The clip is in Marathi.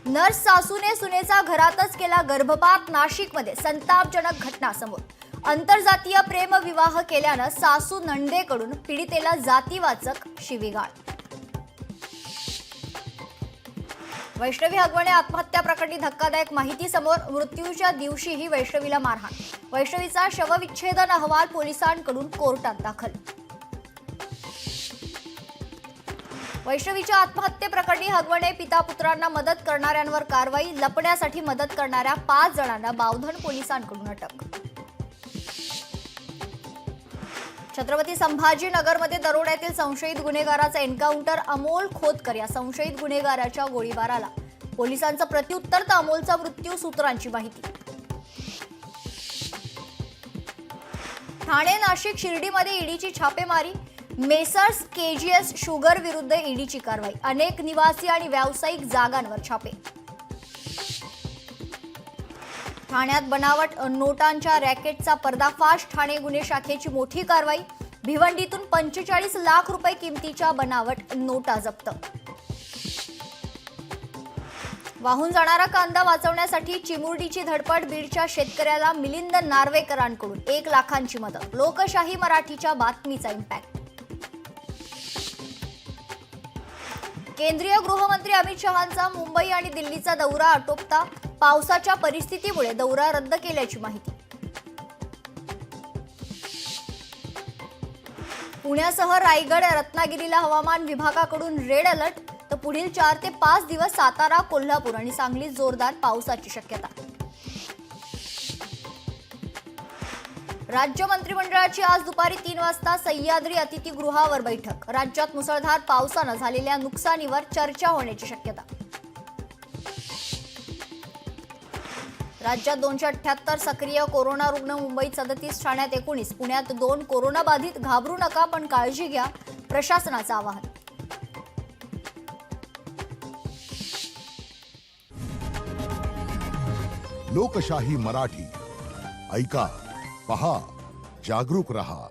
नर्स सासूने सुनेचा घरातच केला गर्भपात. नाशिकमध्ये संतापजनक घटना समोर. आंतरजातीय प्रेमविवाह केल्यानं सासू नंदेकडून पीडितेला जातीवाचक शिवीगाळ. वैष्णवी हगवणे आत्महत्या प्रकरणी धक्कादायक माहिती समोर. मृत्यूच्या दिवशीही वैष्णवीला मारहाण. वैष्णवीचा शवविच्छेदन अहवाल पोलिसांकडून कोर्टात दाखल. वैष्णवीच्या आत्महत्येप्रकरणी हगवणे पिता पुत्रांना मदत करणाऱ्यांवर कारवाई. लपण्यासाठी मदत करणाऱ्या 5 जणांना बावधन पोलिसांकडून अटक. छत्रपती संभाजीनगरमध्ये दरोड्यातील संशयित गुन्हेगाराचा एन्काउंटर. अमोल खोतकर या संशयित गुन्हेगाराच्या गोळीबाराला पोलिसांचं प्रत्युत्तर तर अमोलचा मृत्यू. सूत्रांची माहिती. ठाणे, नाशिक, शिर्डीमध्ये ईडीची छापेमारी. मेसर्स केजीएस शुगर विरुद्ध ईडीची कारवाई. अनेक निवासी आणि व्यावसायिक जागांवर छापे. ठाण्यात बनावट नोटांच्या रॅकेटचा पर्दाफाश. ठाणे गुन्हे शाखेची मोठी कारवाई. भिवंडीतून 45 लाख रुपये किमतीच्या बनावट नोटा जप्त. वाहून जाणारा कांदा वाचवण्यासाठी चिमुरडीची धडपड. बीडच्या शेतकऱ्याला मिलिंद नार्वेकरांकडून 1 लाखांची मदत. लोकशाही मराठीच्या बातमीचा इम्पॅक्ट. केंद्रीय गृहमंत्री अमित शहांचा मुंबई आणि दिल्लीचा दौरा आटोपता. पावसाच्या परिस्थितीमुळे दौरा रद्द केल्याची माहिती. पुण्यासह रायगड, रत्नागिरीला हवामान विभागाकडून रेड अलर्ट. तर पुढील 4 ते 5 दिवस सातारा, कोल्हापूर आणि सांगलीत जोरदार पावसाची शक्यता. राज्य मंत्रिमंडळाची आज दुपारी 3 वाजता सह्याद्री अतिथीगृहावर बैठक. राज्यात मुसळधार पावसानं झालेल्या नुकसानीवर चर्चा होण्याची शक्यता. राज्यात 278 सक्रिय कोरोना रुग्ण. मुंबईत 37, ठाण्यात 19, पुण्यात 2 कोरोना बाधित. घाबरू नका, पण काळजी घ्या, प्रशासनाचं आवाहन. लोकशाही मराठी ऐका, पहा, जागरूक रहा.